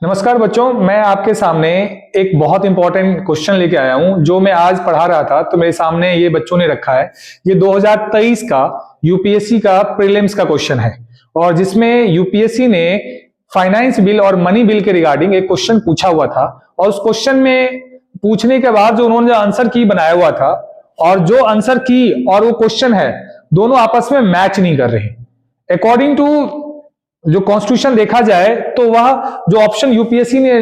नमस्कार बच्चों, मैं आपके सामने एक बहुत इंपॉर्टेंट क्वेश्चन लेके आया हूं जो मैं आज पढ़ा रहा था। तो मेरे सामने ये बच्चों ने रखा है। ये 2023 का यूपीएससी का प्रीलिम्स का क्वेश्चन है और जिसमें यूपीएससी ने फाइनेंस बिल और मनी बिल के रिगार्डिंग एक क्वेश्चन पूछा हुआ था और उस क्वेश्चन में पूछने के बाद जो उन्होंने आंसर की बनाया हुआ था और जो आंसर की और वो क्वेश्चन है, दोनों आपस में मैच नहीं कर रहे। अकॉर्डिंग टू जो कॉन्स्टिट्यूशन देखा जाए तो वह जो ऑप्शन यूपीएससी ने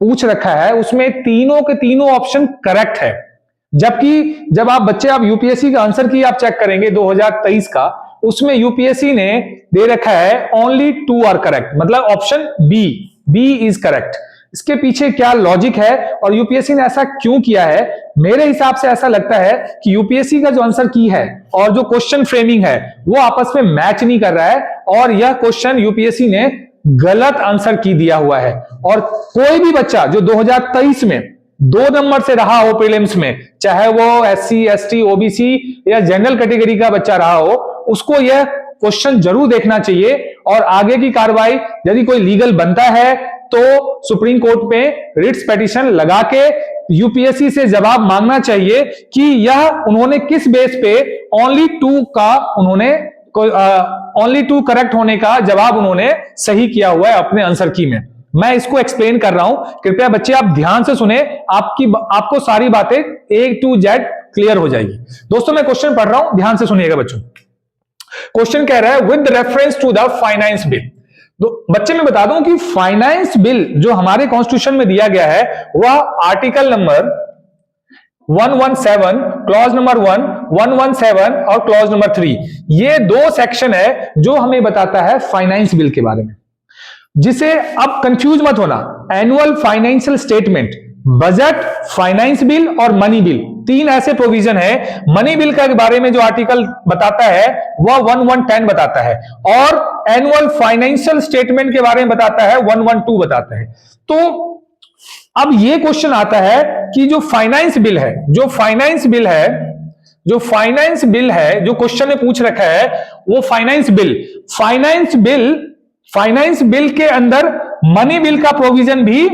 पूछ रखा है उसमें तीनों के तीनों ऑप्शन करेक्ट है। जबकि जब आप यूपीएससी का आंसर की आप चेक करेंगे 2023 का, उसमें यूपीएससी ने दे रखा है ओनली 2 आर करेक्ट, मतलब ऑप्शन बी इज करेक्ट। इसके पीछे क्या लॉजिक है और यूपीएससी ने ऐसा क्यों किया है? मेरे हिसाब से ऐसा लगता है कि यूपीएससी का जो आंसर की है और जो क्वेश्चन फ्रेमिंग है वो आपस में मैच नहीं कर रहा है और यह क्वेश्चन यूपीएससी ने गलत आंसर की दिया हुआ है। और कोई भी बच्चा जो 2023 में 2 नंबर से रहा हो प्रीलिम्स में, चाहे वो एससी, एसटी, ओबीसी या जनरल कैटेगरी का बच्चा रहा हो, उसको यह क्वेश्चन जरूर देखना चाहिए और आगे की कार्रवाई यदि कोई लीगल बनता है तो सुप्रीम कोर्ट में रिट्स पिटीशन लगा के यूपीएससी से जवाब मांगना चाहिए कि यह उन्होंने किस बेस पे ओनली 2 करेक्ट होने का जवाब उन्होंने सही किया हुआ है अपने आंसर की में। मैं इसको एक्सप्लेन कर रहा हूं, कृपया बच्चे आप ध्यान से सुने, आपको सारी बातें A to Z क्लियर हो जाएगी। दोस्तों मैं क्वेश्चन पढ़ रहा हूं, ध्यान से सुनिएगा बच्चों। क्वेश्चन कह रहा है with reference to the finance bill. तो बच्चे मैं बता दूं कि फाइनेंस बिल जो हमारे कॉन्स्टिट्यूशन में दिया गया है वह आर्टिकल नंबर 117 क्लॉज नंबर 1, 117 और क्लॉज नंबर 3, ये 2 सेक्शन है जो हमें बताता है फाइनेंस बिल के बारे में। जिसे अब कंफ्यूज मत होना, annual financial statement, budget, finance bill और मनी बिल, 3 ऐसे प्रोविजन है। मनी बिल के बारे में जो आर्टिकल बताता है वह 1110 बताता है और एनुअल फाइनेंशियल स्टेटमेंट के बारे में बताता है 112 बताता है। तो अब ये क्वेश्चन आता है कि जो फाइनेंस बिल है, जो क्वेश्चन ने पूछ रखा है वो फाइनेंस बिल के अंदर मनी बिल का प्रोविजन भी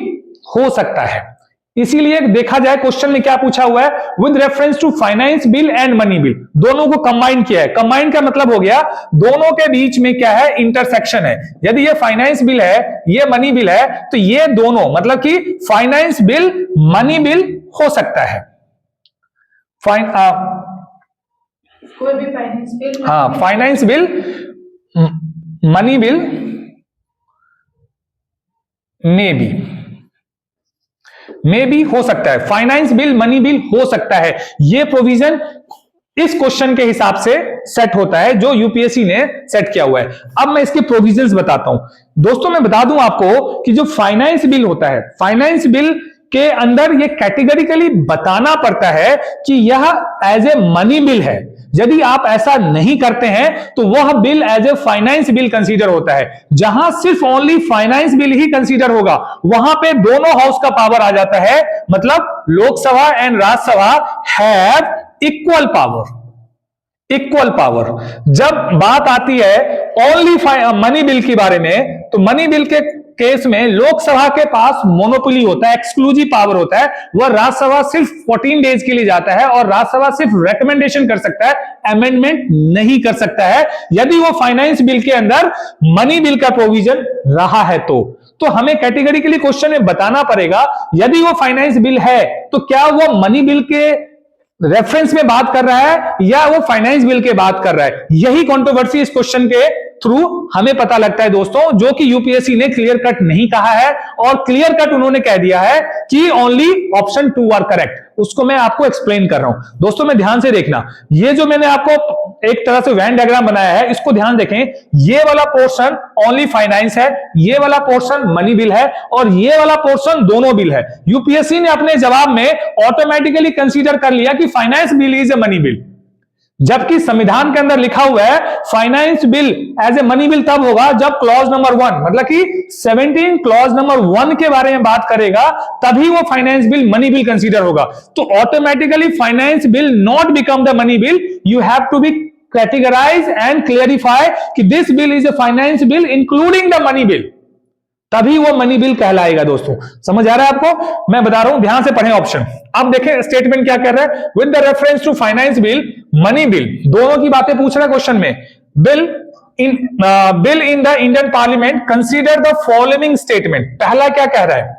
हो सकता है। इसीलिए देखा जाए क्वेश्चन में क्या पूछा हुआ है, with reference to finance bill and money bill, दोनों को कंबाइन किया है। कंबाइन का मतलब हो गया दोनों के बीच में क्या है, इंटरसेक्शन है। यदि ये फाइनेंस बिल है, ये मनी बिल है, तो ये दोनों मतलब कि फाइनेंस बिल मनी बिल हो सकता है। कोई भी finance bill, finance bill money bill may be हो सकता है, फाइनेंस बिल मनी बिल हो सकता है। यह प्रोविजन इस क्वेश्चन के हिसाब से सेट होता है जो यूपीएससी ने सेट किया हुआ है। अब मैं इसके प्रोविजंस बताता हूं। दोस्तों मैं बता दूं आपको कि जो फाइनेंस बिल होता है, फाइनेंस बिल के अंदर यह कैटेगरिकली बताना पड़ता है कि यह एज ए मनी बिल है। यदि आप ऐसा नहीं करते हैं तो वह bill as a finance bill consider होता है। जहां सिर्फ ओनली फाइनेंस बिल ही कंसीडर होगा वहां पे दोनों हाउस का पावर आ जाता है, मतलब Lok Sabha and Rajya Sabha have equal power. जब बात आती है ओनली मनी बिल के बारे में, तो मनी बिल के केस में लोकसभा के पास मोनोपोली होता है, एक्सक्लूसिव पावर होता है। वह राज्यसभा सिर्फ 14 डेज के लिए जाता है और राज्यसभा सिर्फ रिकमेंडेशन कर सकता है, अमेंडमेंट नहीं कर सकता है यदि वो फाइनेंस बिल के अंदर मनी बिल का प्रोविजन रहा है तो हमें कैटेगरिकली क्वेश्चन में बताना पड़ेगा यदि वो फाइनेंस बिल है तो क्या वो मनी बिल के रेफरेंस में बात कर रहा है या वो फाइनेंस बिल के बात कर रहा है। यही कंट्रोवर्सी इस क्वेश्चन के थ्रू हमें पता लगता है दोस्तों, जो कि यूपीएससी ने क्लियर कट नहीं कहा है और क्लियर कट उन्होंने कह दिया है कि ओनली ऑप्शन 2 आर करेक्ट। उसको मैं आपको एक्सप्लेन कर रहा हूं। दोस्तों मैं ध्यान से देखना, ये जो मैंने आपको एक तरह से वेन डायग्राम बनाया है इसको ध्यान देखें। ये वाला पोर्शन ओनली फाइनेंस है, ये वाला पोर्शन मनी बिल है और ये वाला पोर्शन दोनों बिल है। यूपीएससी ने अपने जवाब में ऑटोमेटिकली कंसीडर कर लिया कि finance bill is a money bill, जबकि संविधान के अंदर लिखा हुआ है finance bill as a money bill तब होगा जब क्लॉज नंबर 1 मतलब कि 17 क्लॉज नंबर 1 के बारे में बात करेगा, तभी वो finance bill money bill consider होगा। तो automatically finance bill not become the money bill, you have to be categorize and clarify कि this bill is a finance bill including the money bill. तभी वो मनी बिल कहलाएगा। दोस्तों समझ आ रहा है आपको? मैं बता रहा हूं, ध्यान से पढ़ें ऑप्शन। अब देखें स्टेटमेंट क्या कह रहा है, with the reference to finance bill, money bill, दोनों की बातें पूछ रहा है क्वेश्चन में। Bill in the Indian parliament consider the following statement. पहला क्या कह रहा है,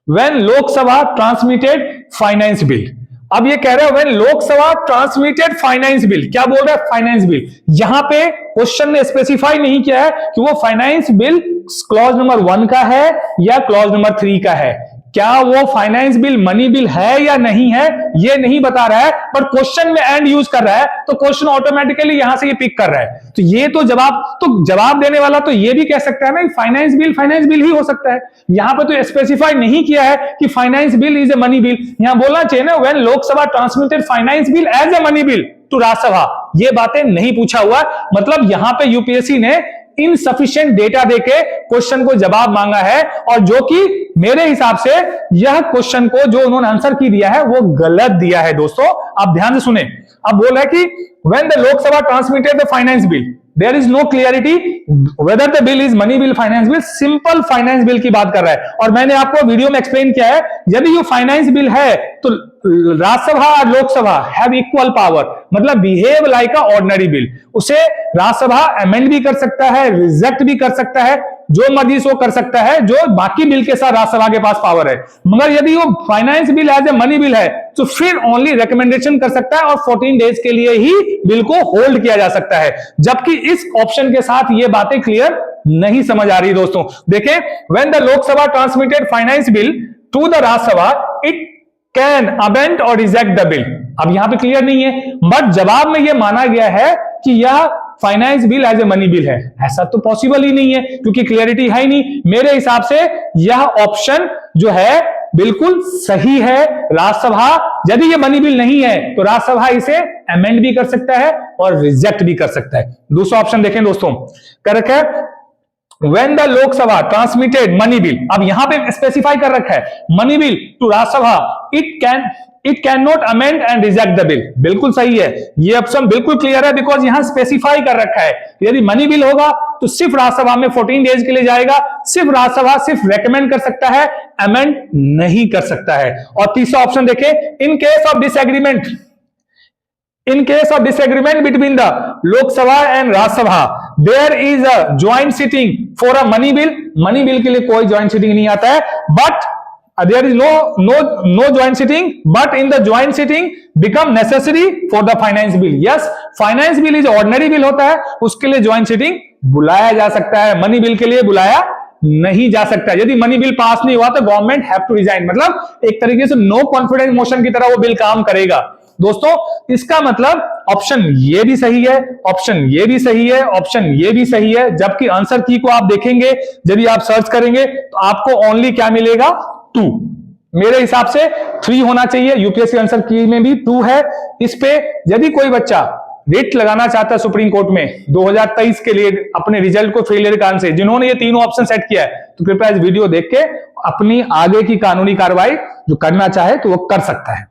when Lok Sabha transmitted finance bill. अब ये कह रहा है when Lok Sabha transmitted finance bill, क्या बोल रहा है, फाइनेंस बिल। यहां पे क्वेश्चन ने स्पेसिफाई नहीं किया है कि वो फाइनेंस बिल क्लॉज नंबर 1 का है या क्लॉज नंबर 3 का है। क्या वो फाइनेंस बिल मनी बिल है या नहीं है, ये नहीं बता रहा है, पर क्वेश्चन में एंड यूज कर रहा है, तो क्वेश्चन ऑटोमेटिकली यहां से ये पिक कर रहा है। तो ये तो जवाब देने वाला तो ये भी कह सकता है ना, फाइनेंस बिल ही हो सकता है। यहां पर तो स्पेसिफाई नहीं किया है कि finance bill is a money bill. यहां बोलना चाहिए ना, when Lok Sabha transmitted finance bill as a money bill to Rajya Sabha. ये बातें नहीं पूछा हुआ, मतलब यहां पे यूपीएससी ने इनसफिशिएंट डेटा देके क्वेश्चन को जवाब मांगा है, और जो कि मेरे हिसाब से यह क्वेश्चन को जो उन्होंने आंसर की दिया है वो गलत दिया है। दोस्तों आप ध्यान से सुने। अब बोल रहा है कि when the Lok Sabha transmitted the finance bill, there is no clarity whether the bill is money bill, finance bill, simple finance bill की बात कर रहा है। और मैंने आपको वीडियो में एक्सप्लेन किया है, यदि ये फाइनेंस बिल है तो राज्यसभा और लोकसभा हैव इक्वल पावर, मतलब behave like a ordinary bill. उसे राज्यसभा अमेंड भी कर सकता है, रिजेक्ट भी कर सकता है, जो मर्जी सो कर सकता है, जो बाकी बिल के साथ राज्यसभा के पास पावर है। मगर यदि वो finance bill as a money bill है तो फिर ओनली रिकमेंडेशन कर सकता है और 14 डेज के लिए ही बिल को होल्ड किया जा सकता है। जबकि इस ऑप्शन के साथ ये बातें क्लियर नहीं समझ आ रही। दोस्तों देखें, when the Lok Sabha transmitted finance bill to the Rajya Sabha, it can amend और रिजेक्ट द बिल। अब यहां पे क्लियर नहीं है, बट जवाब में यह माना गया है कि यह finance bill as a money bill है। ऐसा तो पॉसिबल ही नहीं है, क्योंकि क्लियरिटी है ही नहीं। मेरे हिसाब से यह ऑप्शन जो है बिल्कुल सही है। राज्यसभा यदि ये मनी बिल नहीं है तो राज्यसभा इसे अमेंड भी कर सकता है और रिजेक्ट भी कर सकता है। दूसरा ऑप्शन देखें दोस्तों, कर रखा है When the Lok Sabha transmitted money bill, अब यहां पे स्पेसिफाई कर रखा है money bill to Rajya Sabha, it can not amend and reject the bill. बिल्कुल सही है, ये ऑप्शन बिल्कुल क्लियर है, बिकॉज यहां स्पेसिफाई कर रखा है यदि मनी बिल होगा तो सिर्फ राज्यसभा में 14 डेज के लिए जाएगा, सिर्फ राज्यसभा सिर्फ रेकमेंड कर सकता है, अमेंड नहीं कर सकता है। और तीसरा ऑप्शन देखें, in case of disagreement, in case of disagreement between the Lok Sabha and Rajya Sabha, there is a joint sitting for a money bill. money bill के लिए कोई joint sitting नहीं आता है, but there is no joint sitting, but in the joint sitting become necessary for the finance bill. Yes, finance bill is ordinary bill होता है, उसके लिए joint sitting बुलाया जा सकता है, मनी बिल के लिए बुलाया नहीं जा सकता। यदि मनी बिल पास नहीं हुआ तो गवर्नमेंट हैव टू रिजाइन, मतलब एक तरीके से नो कॉन्फिडेंस मोशन की तरह वो बिल काम करेगा। दोस्तों इसका मतलब ऑप्शन ये भी सही है, ऑप्शन ये भी सही है, ऑप्शन ये भी सही है। जबकि आंसर की को आप देखेंगे, यदि आप सर्च करेंगे तो आपको ओनली क्या मिलेगा, 2। मेरे हिसाब से 3 होना चाहिए। यूपीएससी आंसर की में भी 2 है। इस पे यदि कोई बच्चा रिट लगाना चाहता है सुप्रीम कोर्ट में 2023 के लिए अपने रिजल्ट को फेलियर कारण से, जिन्होंने ये तीनों ऑप्शन सेट किया है, तो कृपया इस वीडियो देख के अपनी आगे की कानूनी कार्रवाई जो करना चाहे तो वो कर सकता है।